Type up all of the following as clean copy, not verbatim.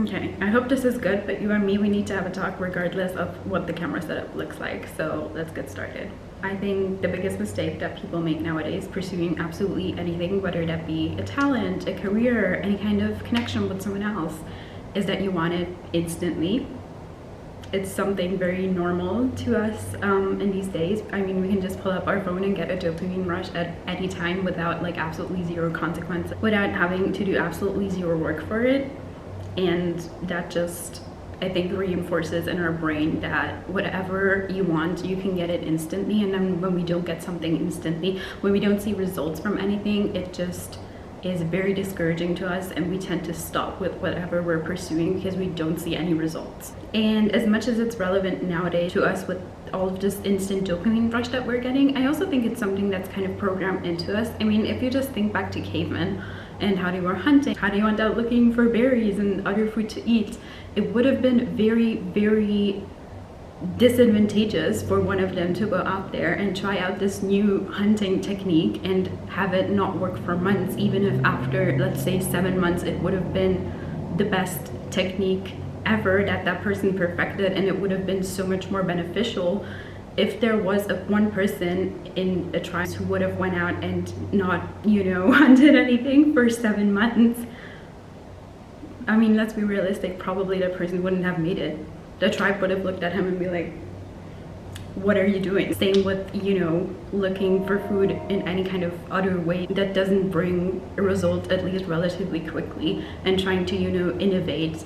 Okay, I hope this is good, but you and me, we need to have a talk regardless of what the camera setup looks like. So let's get started. I think the biggest mistake that people make nowadays pursuing absolutely anything, whether that be a talent, a career, any kind of connection with someone else, is that you want it instantly. It's something very normal to us in these days. I mean, we can just pull up our phone and get a dopamine rush at any time without like absolutely zero consequence, without having to do absolutely zero work for it. And that just, I think, reinforces in our brain that whatever you want, you can get it instantly. And then when we don't get something instantly, when we don't see results from anything, it just is very discouraging to us, and we tend to stop with whatever we're pursuing because we don't see any results. And as much as it's relevant nowadays to us with all of this instant dopamine rush that we're getting, I also think it's something that's kind of programmed into us. I mean, if you just think back to cavemen and how they were hunting, how they went out looking for berries and other food to eat, it would have been very, very disadvantageous for one of them to go out there and try out this new hunting technique and have it not work for months, even if after, let's say, 7 months, it would have been the best technique ever that that person perfected, and it would have been so much more beneficial if there was one person in a tribe who would have went out and not, you know, hunted anything for 7 months. I mean, let's be realistic, probably that person wouldn't have made it. The tribe would have looked at him and be like, what are you doing? Same with, you know, looking for food in any kind of other way that doesn't bring a result, at least relatively quickly, and trying to, you know, innovate.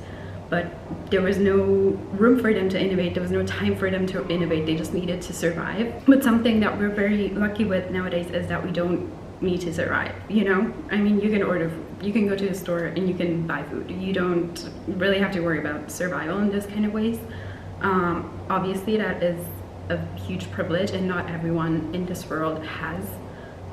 But there was no room for them to innovate. There was no time for them to innovate. They just needed to survive. But something that we're very lucky with nowadays is that we don't need to survive, you know? I mean, you can order food, you can go to a store and you can buy food. You don't really have to worry about survival in this kind of ways. Obviously that is a huge privilege, and not everyone in this world has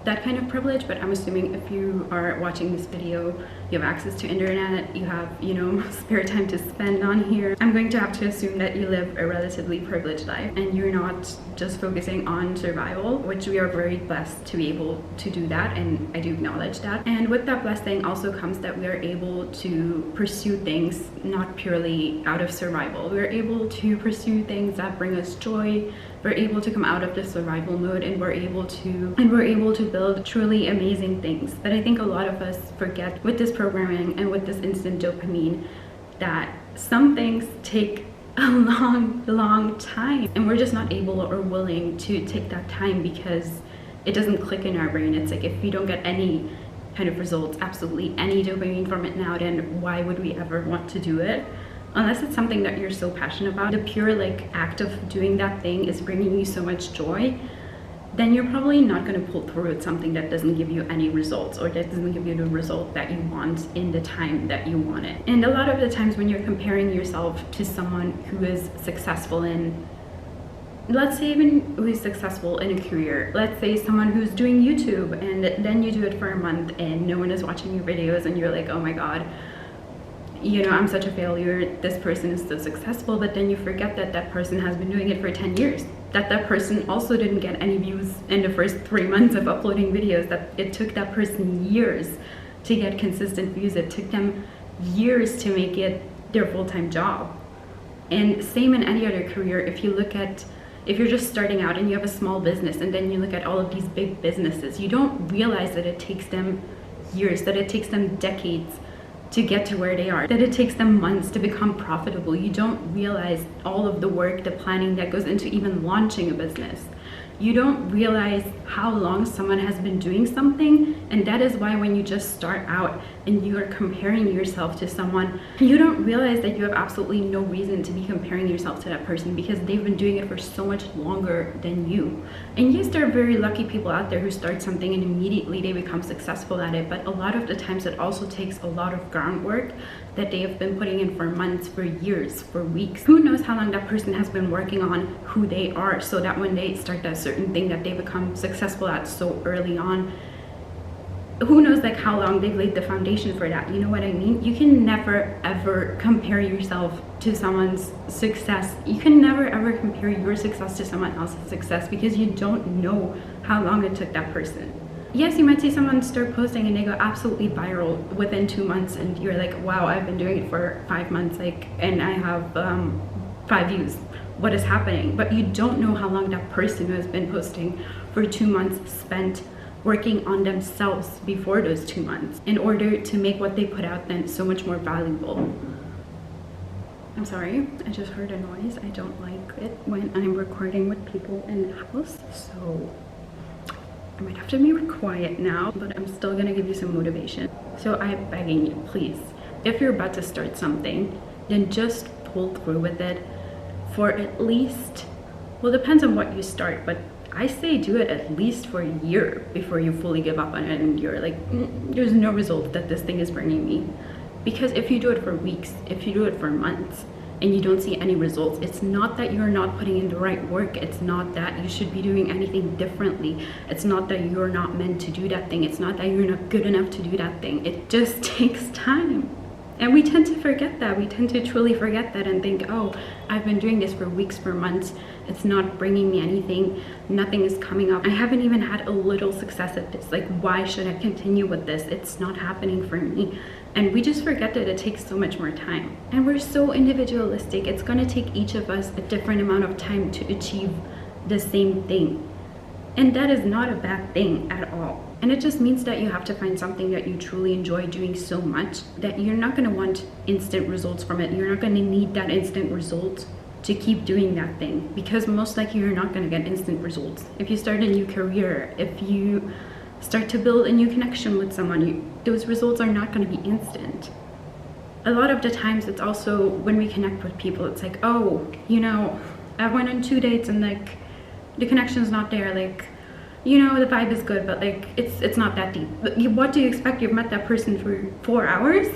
that kind of privilege, but I'm assuming if you are watching this video, you have access to internet, you have, you know, spare time to spend on here. I'm going to have to assume that you live a relatively privileged life and you're not just focusing on survival, which we are very blessed to be able to do that, and I do acknowledge that. And with that blessing also comes that we are able to pursue things not purely out of survival. We're able to pursue things that bring us joy. We're able to come out of the survival mode, and we're able to build truly amazing things that I think a lot of us forget with this programming and with this instant dopamine, that some things take a long time, and we're just not able or willing to take that time because it doesn't click in our brain. It's like, if we don't get any kind of results, absolutely any dopamine from it now, then why would we ever want to do it? Unless it's something that you're so passionate about, the pure like act of doing that thing is bringing you so much joy, then you're probably not going to pull through with something that doesn't give you any results, or that doesn't give you the result that you want in the time that you want it. And a lot of the times when you're comparing yourself to someone who is successful in, let's say even who is successful in a career, let's say someone who's doing YouTube, and then you do it for a month and no one is watching your videos, and you're like, oh my god, you know, I'm such a failure, this person is so successful. But then you forget that that person has been doing it for 10 years, that that person also didn't get any views in the first 3 months of uploading videos, that it took that person years to get consistent views, it took them years to make it their full-time job. And same in any other career. If you're just starting out and you have a small business, and then you look at all of these big businesses, you don't realize that it takes them years, that it takes them decades to get to where they are, that it takes them months to become profitable. You don't realize all of the work, the planning that goes into even launching a business. You don't realize how long someone has been doing something, and that is why when you just start out and you are comparing yourself to someone, you don't realize that you have absolutely no reason to be comparing yourself to that person, because they've been doing it for so much longer than you. And yes, there are very lucky people out there who start something and immediately they become successful at it, but a lot of the times it also takes a lot of groundwork that they have been putting in for months, for years, for weeks. Who knows how long that person has been working on who they are, so that when they start that certain thing that they become successful at so early on, who knows like how long they've laid the foundation for that. You know what I mean? You can never ever compare yourself to someone's success. You can never ever compare your success to someone else's success, because you don't know how long it took that person. yes, you might see someone start posting and they go absolutely viral within 2 months, and you're like, wow, I've been doing it for 5 months, like, and I have 5 views. What is happening? But you don't know how long that person who has been posting for 2 months spent working on themselves before those 2 months in order to make what they put out then so much more valuable. I'm sorry, I just heard a noise. I don't like it when I'm recording with people in the house, so I might have to be quiet now, but I'm still gonna give you some motivation. So I'm begging you, please, if you're about to start something, then just pull through with it for at least, well, depends on what you start, but I say do it at least for a year before you fully give up on it and you're like, there's no result that this thing is bringing me. Because if you do it for weeks, if you do it for months, and you don't see any results, it's not that you're not putting in the right work. It's not that you should be doing anything differently. It's not that you're not meant to do that thing. It's not that you're not good enough to do that thing. It just takes time. And we tend to forget that. We tend to truly forget that and think, oh, I've been doing this for weeks, for months. It's not bringing me anything. Nothing is coming up. I haven't even had a little success at this. Like, why should I continue with this? It's not happening for me. And we just forget that it takes so much more time. And we're so individualistic. It's gonna take each of us a different amount of time to achieve the same thing. And that is not a bad thing at all. And it just means that you have to find something that you truly enjoy doing so much that you're not gonna want instant results from it. You're not gonna need that instant result to keep doing that thing, because most likely you're not gonna get instant results. If you start a new career, if you start to build a new connection with someone, those results are not gonna be instant. A lot of the times it's also when we connect with people, it's like, oh, you know, I went on 2 dates and like the connection's not there, like, you know, the vibe is good, but like it's not that deep. What do you expect? You've met that person for 4 hours?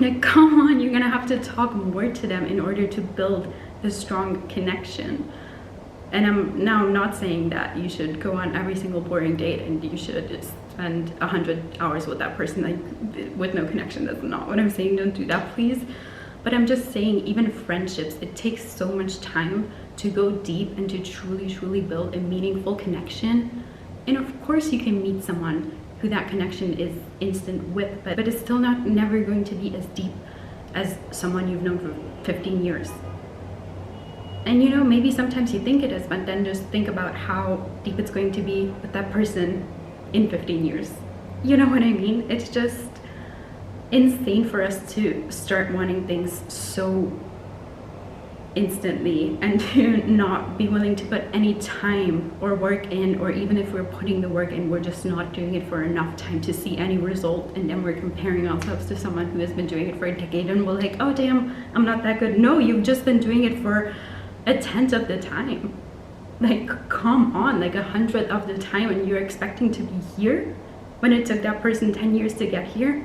Like, come on, you're gonna have to talk more to them in order to build a strong connection. And I'm not saying that you should go on every single boring date and you should spend 100 hours with that person like with no connection. That's not what I'm saying. Don't do that, please. But I'm just saying, even friendships, it takes so much time to go deep and to truly build a meaningful connection. And of course you can meet someone who that connection is instant with, but it's still never going to be as deep as someone you've known for 15 years. And you know, maybe sometimes you think it is, but then just think about how deep it's going to be with that person in 15 years. You know what I mean? It's just insane for us to start wanting things so instantly and to not be willing to put any time or work in, or even if we're putting the work in, we're just not doing it for enough time to see any result, and then we're comparing ourselves to someone who has been doing it for a decade and we're like, oh damn, I'm not that good. No, you've just been doing it for 1/10 of the time. Like, come on, like 100th of the time, and you're expecting to be here when it took that person 10 years to get here?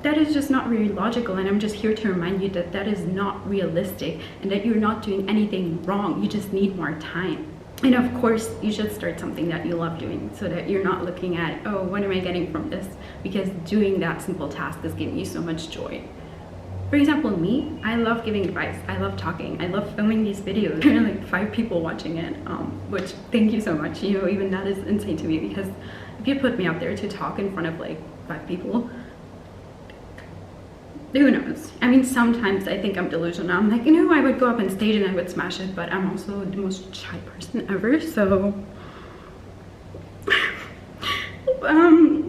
That is just not really logical, and I'm just here to remind you that that is not realistic and that you're not doing anything wrong. You just need more time. And of course, you should start something that you love doing so that you're not looking at, oh, what am I getting from this? Because doing that simple task is giving you so much joy. For example, me, I love giving advice. I love talking. I love filming these videos. There are like 5 people watching it, which, thank you so much. You know, even that is insane to me, because if you put me out there to talk in front of like 5 people, who knows? I mean, sometimes I think I'm delusional. I'm like, you know, I would go up on stage and I would smash it, but I'm also the most shy person ever, so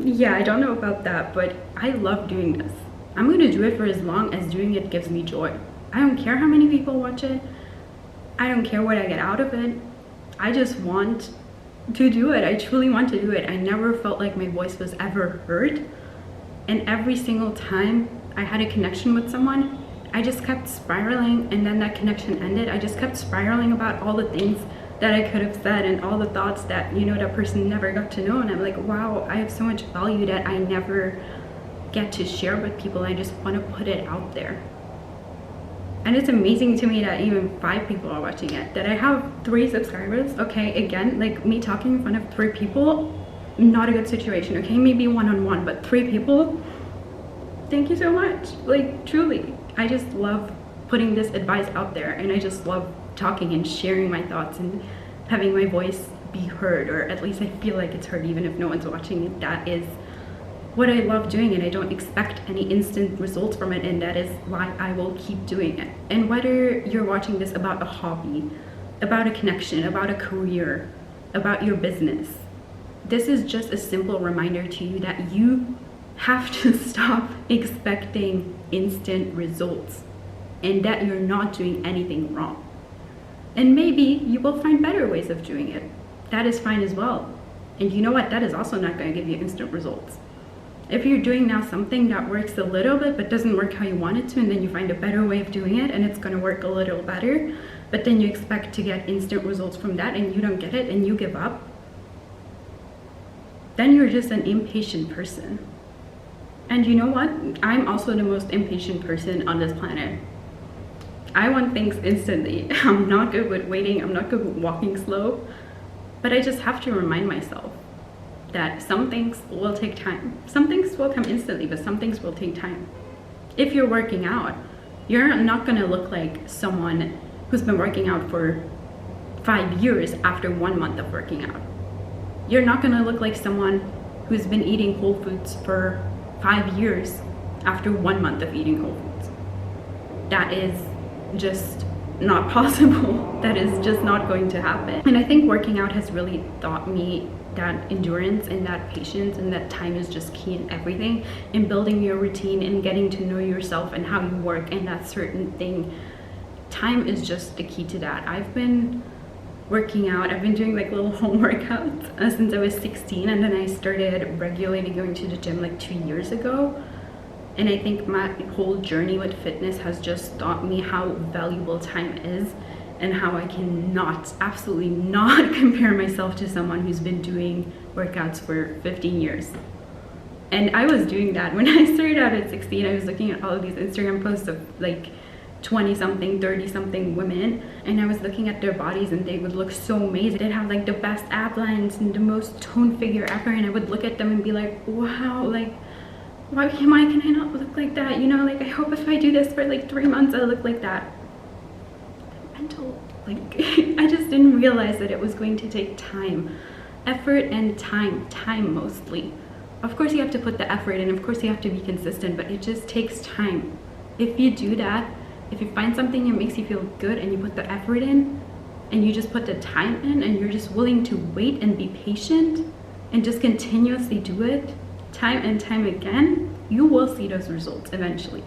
yeah, I don't know about that, but I love doing this. I'm gonna do it for as long as doing it gives me joy. I don't care how many people watch it. I don't care what I get out of it. I just want to do it. I truly want to do it. I never felt like my voice was ever heard. And every single time I had a connection with someone, I just kept spiraling, and then that connection ended. I just kept spiraling about all the things that I could have said and all the thoughts that, you know, that person never got to know. And I'm like, wow, I have so much value that I never get to share with people. I just want to put it out there. And it's amazing to me that even 5 people are watching it, that I have 3 subscribers. Okay, again, like me talking in front of 3 people, not a good situation. Okay, maybe one-on-one, but 3 people, thank you so much. Like, truly, I just love putting this advice out there, and I just love talking and sharing my thoughts and having my voice be heard, or at least I feel like it's heard even if no one's watching it. That is what I love doing, and I don't expect any instant results from it, and that is why I will keep doing it. And whether you're watching this about a hobby, about a connection, about a career, about your business, this is just a simple reminder to you that you have to stop expecting instant results and that you're not doing anything wrong. And maybe you will find better ways of doing it. That is fine as well. And you know what? That is also not going to give you instant results. If you're doing now something that works a little bit but doesn't work how you want it to, and then you find a better way of doing it and it's going to work a little better, but then you expect to get instant results from that and you don't get it and you give up, then you're just an impatient person. And you know what? I'm also the most impatient person on this planet. I want things instantly. I'm not good with waiting. I'm not good with walking slow. But I just have to remind myself that some things will take time. Some things will come instantly, but some things will take time. If you're working out, you're not gonna look like someone who's been working out for 5 years after 1 month of working out. You're not gonna look like someone who's been eating whole foods for 5 years after 1 month of eating whole foods. That is just not possible. That is just not going to happen. And I think working out has really taught me that endurance and that patience and that time is just key in everything, in building your routine and getting to know yourself and how you work and that certain thing. Time is just the key to that. I've been working out, I've been doing like little home workouts since I was 16, and then I started regularly going to the gym like 2 years ago. And I think my whole journey with fitness has just taught me how valuable time is and how I cannot, absolutely not compare myself to someone who's been doing workouts for 15 years. And I was doing that when I started out at 16. I was looking at all of these Instagram posts of like 20 something, 30 something women, and I was looking at their bodies and they would look so amazing. They'd have like the best ab lines and the most toned figure ever, and I would look at them and be like, wow, like why can I not look like that? You know, like I hope if I do this for like 3 months I'll look like that. Mental, like I just didn't realize that it was going to take time, effort and time mostly. Of course you have to put the effort in, of course you have to be consistent, but it just takes time. If you do that, if you find something that makes you feel good and you put the effort in and you just put the time in and you're just willing to wait and be patient and just continuously do it time and time again, you will see those results eventually.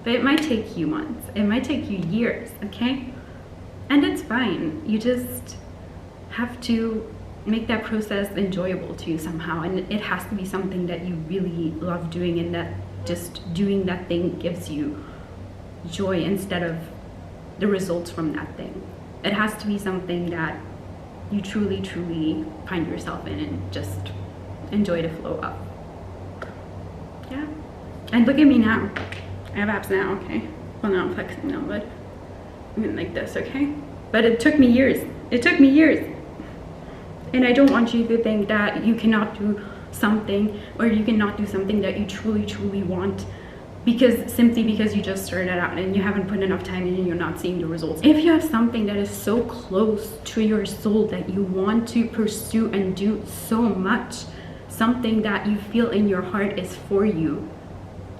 But it might take you months, it might take you years, okay? And it's fine. You just have to make that process enjoyable to you somehow, and it has to be something that you really love doing and that just doing that thing gives you joy instead of the results from that thing. It has to be something that you truly find yourself in and just enjoy the flow of. Yeah. And look at me now. I have abs now, okay? Well, now I'm flexing now, but I'm in like this, okay? But it took me years. It took me years. And I don't want you to think that you cannot do something or you cannot do something that you truly want simply because you just started out and you haven't put enough time in and you're not seeing the results. If you have something that is so close to your soul that you want to pursue and do so much, something that you feel in your heart is for you,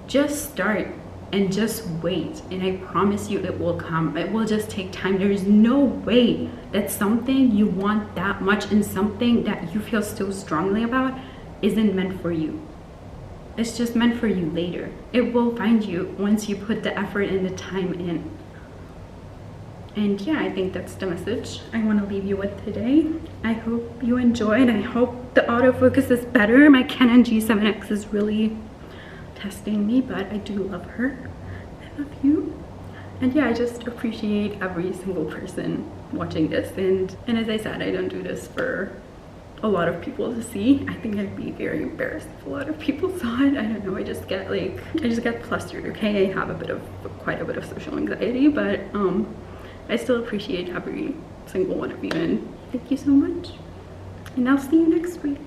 just start and just wait, and I promise you it will come. It will just take time. There is no way that something you want that much and something that you feel so strongly about isn't meant for you. It's just meant for you later. It will find you once you put the effort and the time in. And yeah, I think that's the message I want to leave you with today. I hope you enjoyed. I hope the autofocus is better. My Canon G7X is really testing me, but I do love her. I love you. And yeah, I just appreciate every single person watching this. And as I said, I don't do this for a lot of people to see. I think I'd be very embarrassed if a lot of people saw it. I don't know, I just get flustered, okay? I have quite a bit of social anxiety, but I still appreciate every single one of you, and thank you so much. And I'll see you next week.